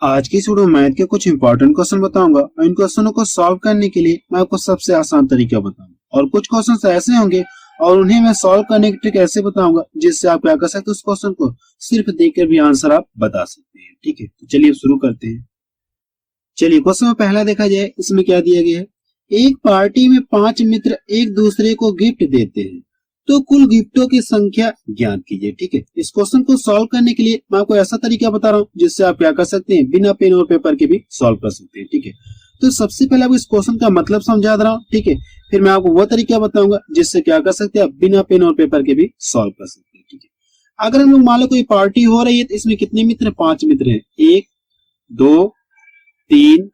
आज की video math के कुछ इंपॉर्टेंट क्वेश्चन बताऊंगा और इन क्वेश्चनों को सॉल्व करने के लिए मैं आपको सबसे आसान तरीका बताऊंगा और कुछ क्वेश्चन ऐसे होंगे और उन्हें मैं सॉल्व करने की ट्रिक ऐसे बताऊंगा जिससे आप क्या कर सकते हैं, उस क्वेश्चन को सिर्फ देखकर भी आंसर आप बता सकते हैं। ठीक है, तो चलिए शुरू करते हैं। चलिए क्वेश्चन में पहला देखा जाए, इसमें क्या दिया गया है। एक पार्टी में 5 मित्र एक दूसरे को गिफ्ट देते हैं तो कुल गिफ्टों की संख्या ज्ञात कीजिए। ठीक है, इस क्वेश्चन को सॉल्व करने के लिए मैं आपको ऐसा तरीका बता रहा हूँ जिससे आप क्या कर सकते हैं, बिना पेन और पेपर के भी सॉल्व कर सकते हैं। ठीक है, तो सबसे पहले आपको इस क्वेश्चन का मतलब समझा दे रहा हूँ। ठीक है, फिर मैं आपको वो तरीका बताऊंगा जिससे क्या कर सकते हैं, आप बिना पेन और पेपर के भी सॉल्व कर सकते हैं। ठीक है, अगर हम लोग मान लो कोई पार्टी हो रही है तो इसमें कितने मित्र हैं, 5 मित्र हैं। 1 2 3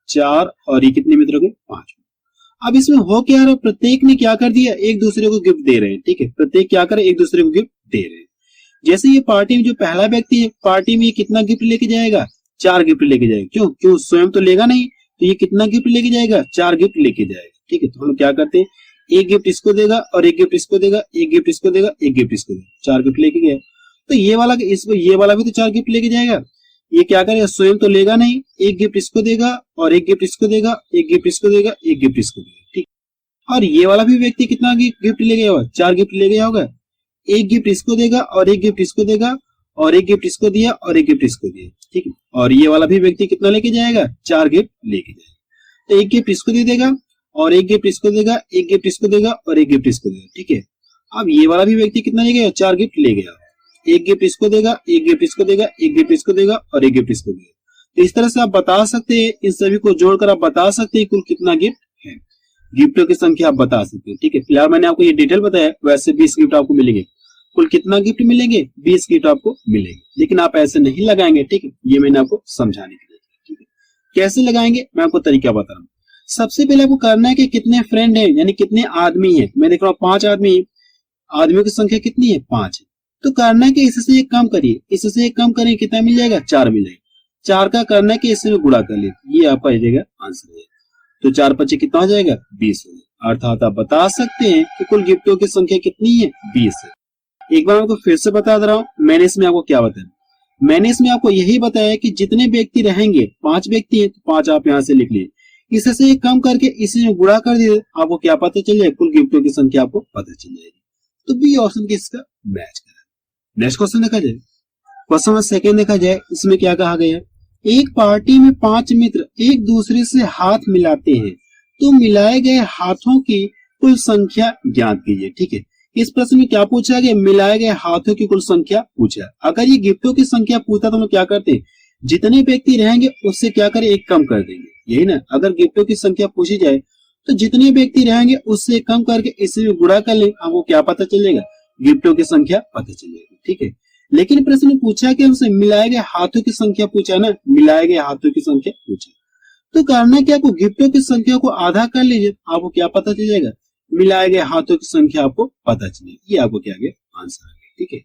4 और ये कितने मित्र हो गए, 5। अब इसमें हो क्या रहा है, प्रत्येक ने क्या कर दिया, एक दूसरे को गिफ्ट दे रहे हैं। ठीक है, प्रत्येक क्या करे, एक दूसरे को गिफ्ट दे रहे हैं। जैसे ये पार्टी में जो पहला व्यक्ति है, पार्टी में ये कितना गिफ्ट लेके जाएगा, 4 गिफ्ट लेके जाएगा। क्यों क्यों स्वयं तो लेगा नहीं, तो ये कितना गिफ्ट लेके जाएगा, 4 गिफ्ट लेके जाएगा। ठीक है, तो हम क्या करते हैं, एक गिफ्ट इसको देगा और एक गिफ्ट इसको देगा, एक गिफ्ट इसको देगा, एक गिफ्ट इसको देगा, 4 गिफ्ट लेके गया। तो ये वाला इसको, ये वाला भी तो 4 गिफ्ट लेके जाएगा। ये क्या करेगा, स्वयं तो लेगा नहीं, एक गिफ्ट इसको देगा और एक गिफ्ट इसको देगा, एक गिफ्ट इसको देगा, एक गिफ्ट इसको देगा। ठीक, और ये वाला भी व्यक्ति कितना गिफ्ट ले गया होगा, 4 गिफ्ट ले गया होगा। एक गिफ्ट इसको देगा और एक गिफ्ट इसको देगा और एक गिफ्ट इसको दिया और एक गिफ्ट इसको दिया। ठीक है, और ये वाला भी व्यक्ति कितना लेके जाएगा, 4 गिफ्ट लेके जाएगा। तो एक गिफ्ट इसको दे देगा और एक गिफ्ट इसको देगा, एक गिफ्ट इसको देगा और एक गिफ्ट इसको देगा। ठीक है, अब ये वाला भी व्यक्ति कितना ले गया, 4 गिफ्ट ले गया। एक गिफ्ट इसको देगा, एक गिफ्ट इसको देगा, एक गिफ्ट इसको देगा और एक गिफ्ट इसको देगा। तो इस तरह से आप बता सकते हैं, इन सभी को जोड़कर आप बता सकते हैं कुल कितना गिफ्ट है, गिफ्टों की संख्या आप बता सकते हैं। ठीक है, फिलहाल मैंने आपको ये डिटेल बताया, वैसे 20 गिफ्ट आपको मिलेंगे। कुल कितना गिफ्ट मिलेंगे, 20 गिफ्ट आपको मिलेंगे, लेकिन आप ऐसे नहीं लगाएंगे। ठीक है, ये मैंने आपको समझाने के लिए। ठीक है, कैसे लगाएंगे मैं आपको तरीका बता रहा हूँ। सबसे पहले आपको करना है कि कितने फ्रेंड है, यानी कितने आदमी है। मैं देख रहा हूँ 5 आदमी है, आदमियों की संख्या कितनी है, 5 है। तो करना है कि इससे एक कम करिए, इससे एक कम करें, कितना मिल जाएगा, 4 मिल जाएगा। 4 का करना है कि इससे गुणा कर ले, ये आपका आ जाएगा आंसर है। तो 4 5 कितना हो जाएगा, 20 हो जाएगा। अर्थात आप बता सकते हैं कि कुल गिफ्टों की संख्या कितनी है, 20 है। एक बार आपको फिर से बता दे रहा हूँ, मैंने इसमें आपको क्या बताया, मैंने इसमें आपको यही बताया कि जितने व्यक्ति रहेंगे, 5 व्यक्ति हैं, तो 5 आप यहाँ से लिख लिए, इससे एक कम करके इसे गुणा कर दिए, आपको क्या पता चल जाएगा, कुल गिफ्टों की संख्या आपको पता चल जाएगी। तो बी ऑप्शन किसका मैच करा। नेक्स्ट क्वेश्चन देखा जाए, क्वेश्चन में सेकेंड देखा जाए, इसमें क्या कहा गया है। एक पार्टी में 5 मित्र एक दूसरे से हाथ मिलाते हैं तो मिलाए गए हाथों की कुल संख्या ज्ञात कीजिए। ठीक है, इस प्रश्न में क्या पूछा गया, मिलाए गए हाथों की कुल संख्या पूछा। अगर ये गिफ्टों की संख्या पूछता तो हम क्या करते हैं, जितने व्यक्ति रहेंगे उससे क्या करें, एक कम कर देंगे, यही ना। अगर गिफ्टों की संख्या पूछी जाए तो जितने व्यक्ति रहेंगे उससे कम करके इसे गुणा कर ले, आपको क्या पता चलेगा, गिफ्टों की संख्या पता चलेगी। ठीक है, लेकिन प्रश्न पूछा कि हमसे मिलाए गए हाथों की संख्या पूछा ना, मिलाए गए हाथों की संख्या पूछा। तो करना क्या, आपको गिफ्टों की संख्या को आधा कर लीजिए, आपको क्या पता चल जाएगा, मिलाए गए हाथों की संख्या आपको पता चलेगी। ये आपको क्या गया, आंसर आ गया। ठीक है,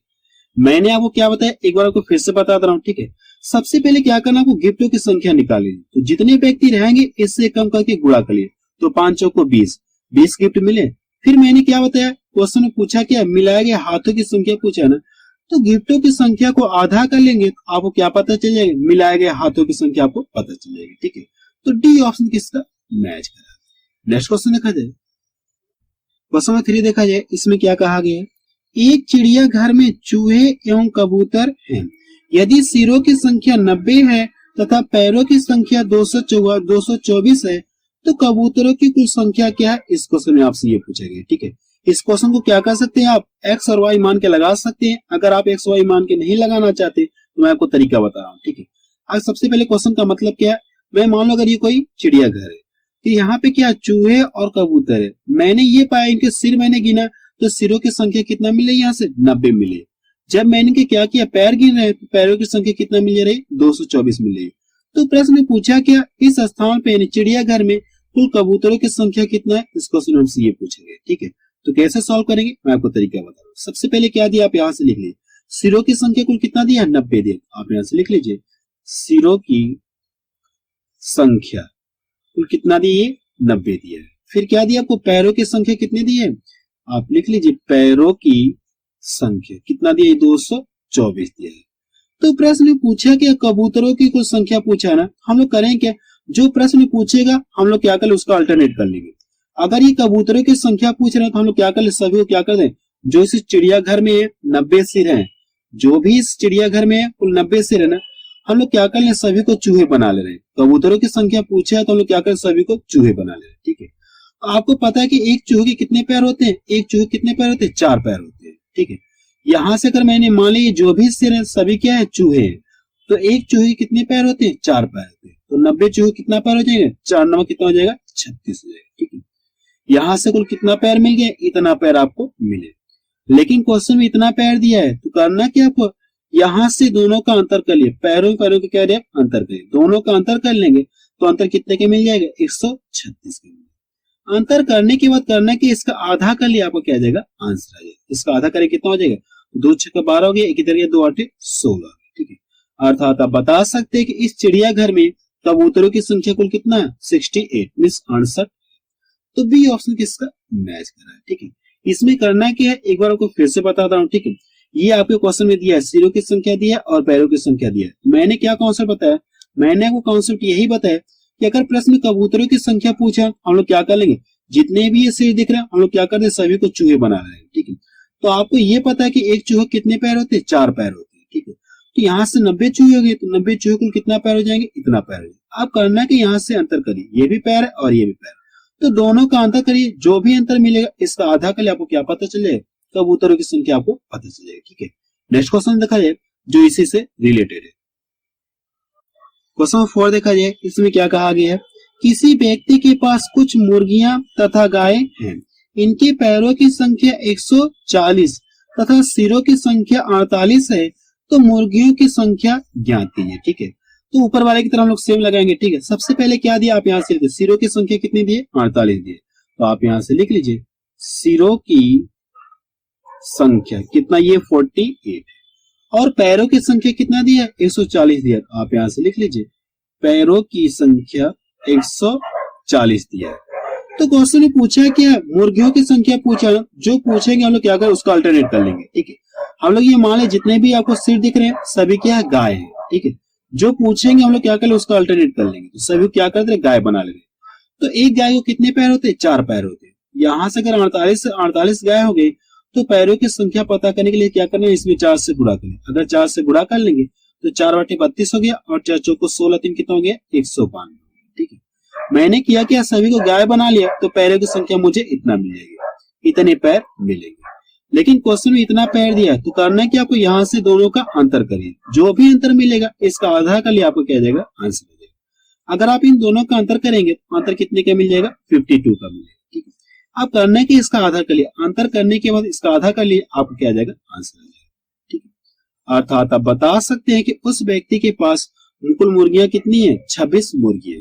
मैंने आपको क्या बताया, एक बार आपको फिर से बता रहा हूँ। ठीक है, सबसे पहले क्या करना, आपको गिफ्टों की संख्या निकाली, तो जितने व्यक्ति रहेंगे इससे कम करके गुणा कर लिए, तो 5 चौको 20 गिफ्ट मिले। फिर मैंने क्या बताया, क्वेश्चन में पूछा क्या, मिलाए गए हाथों की संख्या पूछा ना, तो गिफ्टों की संख्या को आधा कर लेंगे तो आपको क्या पता चल जाएगा, मिलाए गए हाथों की संख्या आपको पता चल जाएगी। ठीक है, तो डी ऑप्शन किसका मैच करा। नेक्स्ट क्वेश्चन देखा जाए, क्वेश्चन में 3 देखा जाए, इसमें क्या कहा गया है। एक चिड़िया घर में चूहे एवं कबूतर हैं, यदि सिरों की संख्या 90 है तथा पैरों की संख्या 224 है तो कबूतरों की कुल संख्या क्या है। इस क्वेश्चन में आपसे ये पूछा गया। ठीक है, इस क्वेश्चन को क्या कर सकते हैं, आप एक्स और वाई मान के लगा सकते हैं। अगर आप एक्स वाई मान के नहीं लगाना चाहते तो मैं आपको तरीका बता रहा हूँ। ठीक है, आज सबसे पहले क्वेश्चन का मतलब क्या है, मैं मान लो अगर ये कोई चिड़ियाघर है तो यहाँ पे क्या चूहे और कबूतर है। मैंने ये पाया इनके सिर मैंने गिना तो सिरों की संख्या कितना मिले, यहाँ से 90 मिले। जब मैंने इनके क्या किया, पैर गिन रहे तो पैरों की संख्या कितना मिल रही, 224 मिल रही। तो प्रश्न में पूछा क्या, इस स्थान पे चिड़ियाघर में कुल कबूतरों की संख्या कितना है, इस क्वेश्चन हमसे ये पूछेंगे। ठीक है, तो कैसे सॉल्व करेंगे मैं आपको तरीका बता रहा हूँ। सबसे पहले क्या दिया, आप यहाँ से लिख लीजिए, सिरों की संख्या कुल कितना दिया, 90 दिया। आप यहाँ से लिख लीजिए, सिरों की संख्या कुल कितना दी है, 90 दिया है। फिर क्या दिया आपको, पैरों की संख्या कितनी दी है, आप लिख लीजिए पैरों की संख्या कितना दिया है, 224 दिया है। तो प्रश्न पूछा कि कबूतरों की कुछ संख्या पूछा ना, हम लोग करें क्या, जो प्रश्न पूछेगा हम लोग क्या कर, उसका अल्टरनेट कर लेंगे। अगर ये कबूतरों की संख्या पूछ रहे हैं तो हम लोग क्या कर ले, सभी को क्या कर दें, जो इस चिड़ियाघर में 90 सिर हैं, जो भी इस चिड़ियाघर में है कुल 90 सिर है ना, हम लोग क्या कर ले, सभी को चूहे बना ले रहे हैं। कबूतरों की संख्या पूछा है तो हम लोग क्या करें, सभी को चूहे बना ले रहे हैं। ठीक है, आपको पता है कि एक चूहे के कितने पैर होते हैं, एक चूहे कितने पैर होते हैं, 4 पैर होते हैं। ठीक है, यहां से अगर मैंने मान ली जो भी सिर है सभी क्या है, चूहे हैं, तो एक चूहे के कितने पैर होते हैं, 4 पैर होते हैं। तो 90 चूहे कितना पैर हो जाएगा, 4 9 कितना हो जाएगा, 36 हो जाएगा। ठीक है, यहां से कुल कितना पैर मिल गया, इतना पैर आपको मिले। लेकिन क्वेश्चन में इतना पैर दिया है तो करना क्या आपको, यहां से दोनों का अंतर कर लिए, पैरों पैरों के क्या दिया, अंतर करिए, दोनों का अंतर कर लेंगे तो अंतर कितने के मिल जाएगा, 136 के। अंतर करने के बाद करना कि इसका आधा कर लिया, आपको क्या आ जाएगा, आंसर आ जाएगा। इसका आधा करें कितना हो जाएगा, 2 6 12 हो गया, एक इधर गया 2 8 16। ठीक है, अर्थात आप बता सकते हैं कि इस चिड़ियाघर में कबूतरों की संख्या कुल कितना है, 68 मीन्स 68। तो बी ऑप्शन किसका मैच कर रहा है। ठीक है, इसमें करना क्या है, एक बार आपको फिर से बताता हूँ। ठीक है, ये आपके क्वेश्चन में दिया है, सिरों की संख्या दिया है और पैरों की संख्या दिया है। मैंने क्या कॉन्सेप्ट बताया, मैंने वो कॉन्सेप्ट यही बताया कि अगर प्रश्न में कबूतरों की संख्या पूछा हम लोग क्या कर लेंगे, जितने भी ये सिर दिख रहे हैं हम लोग क्या कर दे, सभी को चूहे बना रहे हैं। ठीक है, तो आपको ये पता है कि एक चूहे कितने पैर होते हैं, 4 पैर होते हैं। ठीक है, तो यहाँ से 90 चूहे हो गए, तो 90 चूहे कुल कितना पैर हो जाएंगे, इतना पैर हो जाएगा। आप करना है कि यहाँ से अंतर करिए, ये भी पैर है और ये भी पैर, तो दोनों का अंतर करिए, जो भी अंतर मिलेगा इसका आधा कर लिए, आपको क्या पता चलेगा, कबूतरों की संख्या आपको पता चलेगी। ठीक है, नेक्स्ट क्वेश्चन देखा जाए जो इसी से रिलेटेड है। क्वेश्चन 4 देखा जाए, इसमें क्या कहा गया है, किसी व्यक्ति के पास कुछ मुर्गियां तथा गाय हैं, इनके पैरों की संख्या 140 तथा सिरों की संख्या 48 है, तो मुर्गियों की संख्या ज्ञात कीजिए। ठीक है, तो ऊपर वाले की तरह हम लोग सेम लगाएंगे। ठीक है, सबसे पहले क्या दिया, आप यहाँ से लिखिए, सिरों की संख्या कितनी दी है, 48 दी है, तो आप यहाँ से लिख लीजिए सिरों की संख्या कितना, ये 48, और पैरों की संख्या कितना दिया है, 140 दिया, तो आप यहाँ से लिख लीजिए पैरों की संख्या 140 दिया है। तो क्वेश्चन ने पूछा क्या, मुर्गियों की संख्या पूछा, जो पूछेंगे हम लोग क्या करें, उसका अल्टरनेट कर लेंगे। ठीक है, हम लोग ये मान लें जितने भी आपको सिर दिख रहे हैं सभी क्या है, गाय है। ठीक है, जो पूछेंगे हम लोग क्या करें, उसका अल्टरनेट कर लेंगे, तो सभी क्या करते हैं, गाय बना लेंगे। तो एक गाय को कितने पैर होते हैं, 4 पैर होते हैं। यहाँ से अगर 48 गाय हो गई तो पैरों की संख्या पता करने के लिए क्या करना है, इसमें 4 से गुणा करें। अगर 4 से गुणा कर लेंगे तो 4 बटे 32 हो गया, और 4 चौको 16 3 कितना हो गया, 152। ठीक है, मैंने किया क्या, सभी को गाय बना लिया, तो पैरों की संख्या मुझे इतना मिल जाएगी, इतने पैर मिलेंगे। लेकिन क्वेश्चन में इतना पैर दिया है तो करना है कि आपको यहाँ से दोनों का अंतर करिए, जो भी अंतर मिलेगा इसका आधा कर लिया, आपको क्या जाएगा, आंसर हो जाएगा। अगर आप इन दोनों का अंतर करेंगे तो अंतर कितने का मिल जाएगा, 52 का मिलेगा। ठीक है, आप करना है कि इसका आधा कर लिया, अंतर करने के बाद इसका आधा कर लिया, आपको क्या जाएगा, आंसर आ जाएगा। ठीक है, अर्थात आप बता सकते हैं कि उस व्यक्ति के पास कुल मुर्गियां कितनी है, 26 मुर्गियां।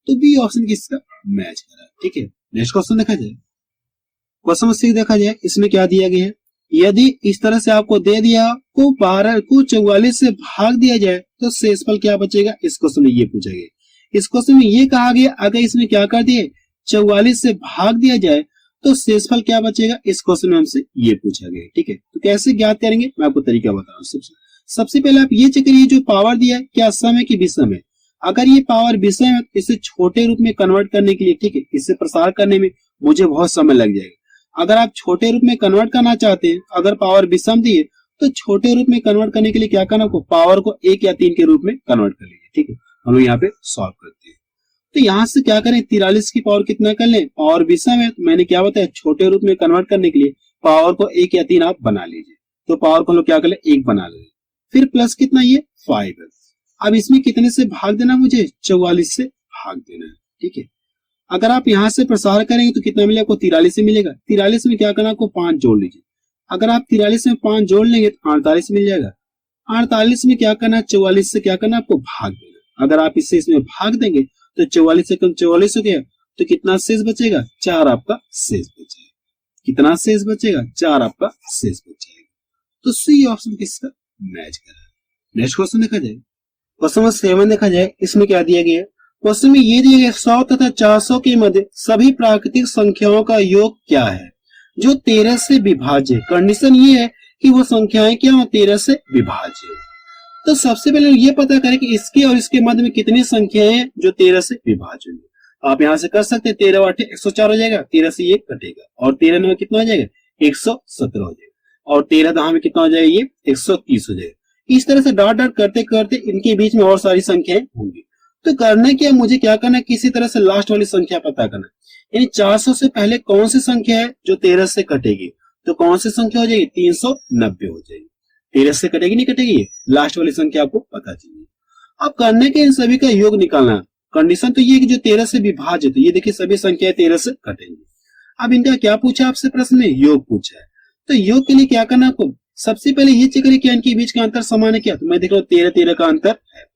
तो बी ऑप्शन किसका मैच कर रहा है। ठीक है, नेक्स्ट क्वेश्चन देखा जाए, क्वेश्चन 6 देखा जाए, इसमें क्या दिया गया है, यदि इस तरह से आपको दे दिया को 12 को 44 से भाग दिया जाए तो शेषफल क्या बचेगा, इस क्वेश्चन में ये पूछा गया। इस क्वेश्चन में ये कहा गया अगर इसमें क्या कर दिए, 44 से भाग दिया जाए तो शेषफल क्या बचेगा, इस क्वेश्चन में हमसे ये पूछा गया। ठीक है, तो कैसे ज्ञात करेंगे, मैं आपको तरीका बता रहा हूँ। सबसे पहले आप ये चेक करिए जो पावर दिया है क्या सम है कि विषम है। अगर ये पावर विषम है इसे छोटे रूप में कन्वर्ट करने के लिए, ठीक है, इसे प्रसार करने में मुझे बहुत समय लग जाएगा। अगर आप छोटे रूप में कन्वर्ट करना चाहते हैं, अगर पावर विषम दी है तो छोटे रूप में कन्वर्ट करने के लिए क्या करना, आपको पावर को 1 या 3 के रूप में कन्वर्ट कर लीजिए। ठीक है, हम लोग यहाँ पे सॉल्व करते हैं। तो यहाँ से क्या करें, 43 की पावर कितना कर लें, पावर विषम है तो मैंने क्या बताया, छोटे रूप में कन्वर्ट करने के लिए पावर को 1 या 3 आप बना लीजिए। तो पावर को हम लोग क्या कर ले, 1 बना ले, फिर प्लस कितना, ये 5 है। अब इसमें कितने से भाग देना, मुझे 44 से भाग देना है। ठीक है, अगर आप यहाँ से प्रसार करेंगे तो कितना मिलेगा, आपको 43 से मिलेगा। 43 में क्या करना, आपको 5 जोड़ लीजिए। अगर आप 43 में 5 जोड़ लेंगे तो 48 मिल जाएगा। 48 में क्या करना, 44 से क्या करना, आपको भाग देना। अगर आप इससे इसमें भाग देंगे तो 44 से कम 44 हो गया, तो कितना शेष बचेगा, 4 आपका शेष बचेगा। कितना शेष बचेगा, 4 आपका शेष बचेगा। तो सी ऑप्शन किसका मैच कर रहा है। नेक्स्ट क्वेश्चन देखा जाए, क्वेश्चन 7 देखा जाए, इसमें क्या दिया गया है, क्वेश्चन में ये दिया गया 100 तथा 400 के मध्य सभी प्राकृतिक संख्याओं का योग क्या है जो 13 से विभाज्य है। कंडीशन ये है कि वो संख्याएं क्या हो, 13 से विभाज्य है। तो सबसे पहले ये पता करें कि इसके और इसके मध्य में कितनी संख्याएं हैं जो 13 से विभाज्य होंगी। आप यहाँ से कर सकते हैं 13 8 104 हो जाएगा, 13 से ये कटेगा और 13 में कितना हो जाएगा 117 हो जाएगा और 13 दहा में कितना हो जाएगा ये 130 हो जाएगा। इस तरह से डॉट डॉट करते करते इनके बीच में और सारी संख्याएं होंगी। तो करना क्या, मुझे क्या करना है, किसी तरह से लास्ट वाली संख्या पता करना है। यानी 400 से पहले कौन सी संख्या है जो 13 से कटेगी, तो कौन सी संख्या हो जाएगी 390 हो जाएगी। 13 से कटेगी नहीं कटेगी, ये लास्ट वाली संख्या आपको पता चाहिए। अब करने के इन सभी का योग निकालना। कंडीशन तो ये कि जो 13 से विभाजित, ये देखिए सभी संख्याएं 13 से कटेंगी। अब इनका क्या पूछा आपसे प्रश्न में, योग पूछा है। तो योग के लिए क्या करना आपको, सबसे पहले ये चेक करिए कि इनके बीच का अंतर समान है क्या। तो मैं देख रहा हूँ 13 13 का अंतर है।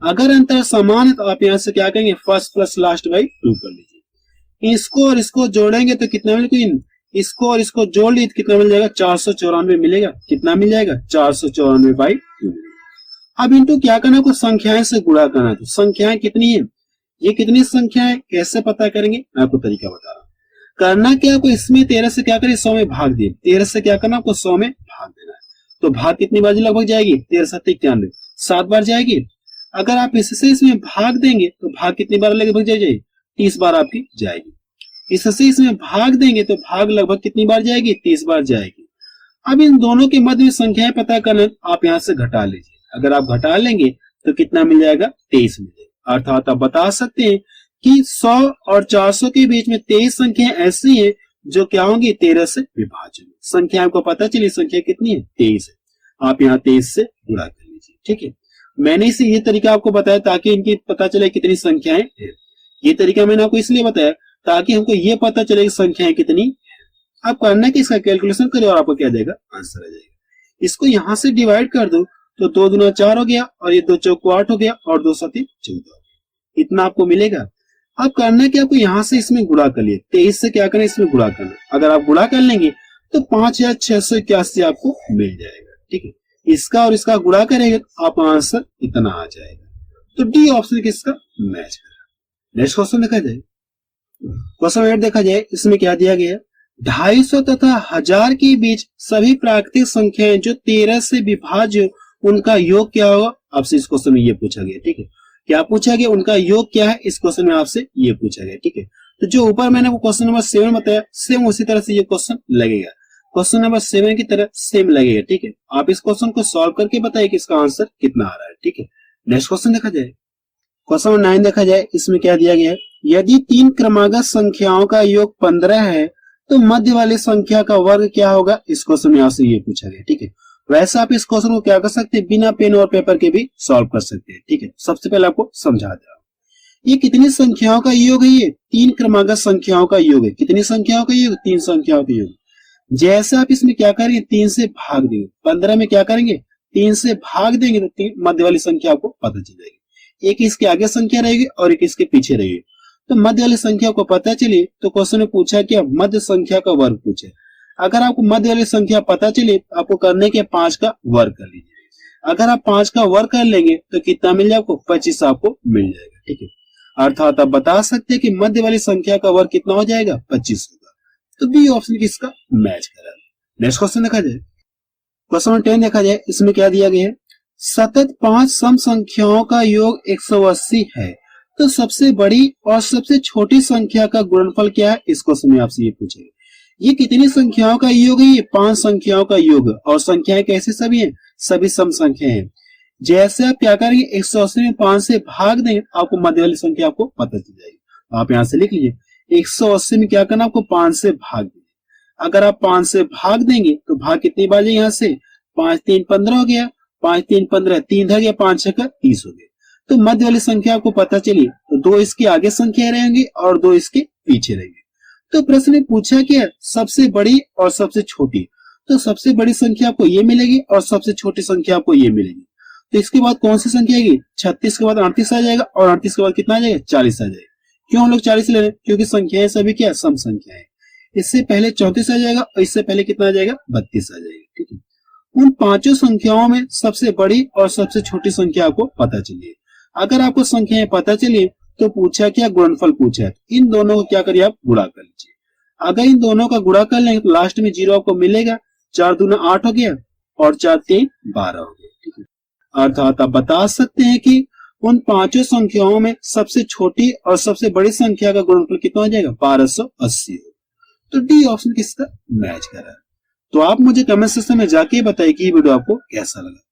अगर अंतर समान है तो आप यहाँ से क्या करेंगे, फर्स्ट प्लस लास्ट बाई 2 कर लीजिए। इसको और इसको जोड़ेंगे तो कितना मिलेगा, इसको और इसको जोड़ ली तो कितना मिल जाएगा 494 मिलेगा। कितना मिल जाएगा 494 बाई 2। अब इनको क्या करना, कुछ संख्याएं से गुणा करना। तो संख्याएं कितनी है, ये कितनी संख्याएं कैसे पता करेंगे, मैं आपको तरीका बता रहा हूँ। करना क्या, आपको इसमें 13 से क्या करें 100 में भाग दिए। 13 से क्या करना, आपको 100 में भाग देना है। तो भाग कितनी बार लगभग जाएगी, 13 7 91, 7 बार जाएगी। अगर आप इससे इसमें भाग देंगे तो भाग कितनी बार लगभग जाएगी, 30 बार आपकी जाएगी। इससे इसमें भाग देंगे तो भाग लगभग कितनी बार जाएगी, 30 बार जाएगी। अब इन दोनों के मध्य में संख्याएं पता करना, आप यहाँ से घटा लीजिए। अगर आप घटा लेंगे तो कितना मिल जाएगा 23 मिलेगा। अर्थात आप बता सकते हैं कि 100 और 400 के बीच में 23 संख्याएं ऐसी हैं जो क्या होंगी 13 से विभाज्य। संख्या आपको पता चली, संख्या कितनी है 23 है। आप यहाँ 23 से गुणा कर लीजिए। ठीक है, मैंने इसे ये तरीका आपको बताया ताकि इनकी पता चले कितनी संख्याएं हैं। ये तरीका मैंने आपको इसलिए बताया ताकि हमको ये पता चले कि संख्याएं कितनी। आप करना कि इसका कैलकुलेशन करें और आपको क्या देगा, आंसर आ जाएगा। इसको यहां से डिवाइड कर दो तो 2 दूना 4 हो गया और ये 2 चौको 8 हो गया और 2 7 14 हो गया। इतना आपको मिलेगा। अब करना कि आपको यहां से इसमें गुणा कर लिए, 23 से क्या करें इसमें गुणा करना। अगर आप गुणा कर लेंगे तो 5681 आपको मिल जाएगा। ठीक है, इसका और इसका गुणा करेंगे तो आपका आंसर इतना आ जाएगा। तो डी ऑप्शन किसका मैच करेगा। नेक्स्ट क्वेश्चन देखा जाए, क्वेश्चन 8 देखा जाए, इसमें क्या दिया गया, 250 तथा 1000 के बीच सभी प्राकृतिक संख्याएं जो 13 से विभाज्य उनका योग क्या होगा। आपसे इस क्वेश्चन में ये पूछा गया। ठीक है, क्या पूछा गया, उनका योग क्या है, इस क्वेश्चन में आपसे ये पूछा गया। ठीक है, तो जो ऊपर मैंने वो क्वेश्चन नंबर 7 बताया, सेम उसी तरह से ये क्वेश्चन लगेगा। क्वेश्चन नंबर 7 की तरह सेम लगेगा। ठीक है, आप इस क्वेश्चन को सॉल्व करके बताइए कि इसका आंसर कितना आ रहा है। ठीक है, नेक्स्ट क्वेश्चन देखा जाए, क्वेश्चन नंबर 9 देखा जाए, इसमें क्या दिया गया है, यदि 3 क्रमागत संख्याओं का योग 15 है तो मध्य वाली संख्या का वर्ग क्या होगा। इस क्वेश्चन में आपसे ये पूछा गया। ठीक है, वैसे आप इस क्वेश्चन को क्या कर सकते हैं, बिना पेन और पेपर के भी सॉल्व कर सकते हैं। ठीक है, सबसे पहले आपको समझा दे रहा हूं, ये कितनी संख्याओं का योग है, ये 3 क्रमागत संख्याओं का योग है। कितनी संख्याओं का योग, 3 संख्याओं का योग। जैसे आप इसमें क्या करेंगे, 3 से भाग देंगे, 15 में क्या करेंगे 3 से भाग देंगे तो मध्य वाली संख्या आपको पता चल जाएगी। एक इसके आगे संख्या रहेगी और एक इसके पीछे रहेगी। तो मध्य वाली संख्या को पता चली तो क्वेश्चन में पूछा कि मध्य संख्या का वर्ग पूछे। अगर आपको मध्य वाली संख्या पता चली तो आपको करने के 5 का वर्ग कर लीजिए। अगर आप 5 का वर्ग कर लेंगे तो कितना मिल जाएगा आपको, 25 आपको मिल जाएगा। ठीक है, अर्थात आप बता सकते हैं कि मध्य वाली संख्या का वर्ग कितना हो जाएगा 25 होगा। तो बी ऑप्शन किसका मैच करा। नेक्स्ट क्वेश्चन देखा जाए, क्वेश्चन नंबर 10 देखा जाए, इसमें क्या दिया गया है, सतत 5 सम संख्याओं का योग 180 है तो सबसे बड़ी और सबसे छोटी संख्या का गुणनफल क्या है। इस क्वेश्चन में आपसे ये पूछेगा, ये कितनी संख्याओं का योग है, ये 5 संख्याओं का योग और संख्याएं कैसे सभी हैं, सभी सम संख्या हैं। जैसे आप क्या करेंगे 180 में 5 से भाग देंगे आपको मध्य वाली संख्या आपको पता चल जाएगी। आप यहाँ से लिख लीजिए 180 में क्या करना आपको 5 से भाग देंगे। अगर आप 5 से भाग देंगे तो भाग कितनी बार जाएगी, यहाँ से 5 3 15 हो गया, 5 3 15, 3 धर गया, 5 6 का 30 हो गया। तो मध्य वाली संख्या आपको पता चली तो 2 इसके आगे संख्या रहेंगी और 2 इसके पीछे रहेंगे। तो प्रश्न में पूछा क्या, सबसे बड़ी और सबसे छोटी। तो सबसे बड़ी संख्या आपको ये मिलेगी और सबसे छोटी संख्या आपको ये मिलेगी। तो इसके बाद कौन सी संख्या आएगी, 36 के बाद 38 आ जाएगा और 38 के बाद कितना आ जाएगा 40 आ जाएगा। क्यों हम लोग 40 ले रहे हैं, क्योंकि संख्याएं सभी क्या सम संख्या है। इससे पहले 34 आ जाएगा और इससे पहले कितना आ जाएगा 32 आ जाएगा। ठीक है, उन 5 संख्याओं में सबसे बड़ी और सबसे छोटी संख्या आपको पता चलिए। अगर आपको संख्याएं पता चलिए तो पूछा क्या, गुणनफल पूछा है। इन दोनों को क्या करिए आप गुणा कर लीजिए। अगर इन दोनों का गुणा कर लेंगे तो लास्ट में 0 आपको मिलेगा। 4 दूना 8 हो गया और 4 3 12 हो गया। ठीक है, अर्थात आप बता सकते हैं कि उन पांचों संख्याओं में सबसे छोटी और सबसे बड़ी संख्या का गुणनफल कितना हो जाएगा, 1280। तो डी ऑप्शन किसका मैच कर रहा है। तो आप मुझे कमेंट सेक्शन में जाके बताइए कि ये वीडियो आपको कैसा लगा।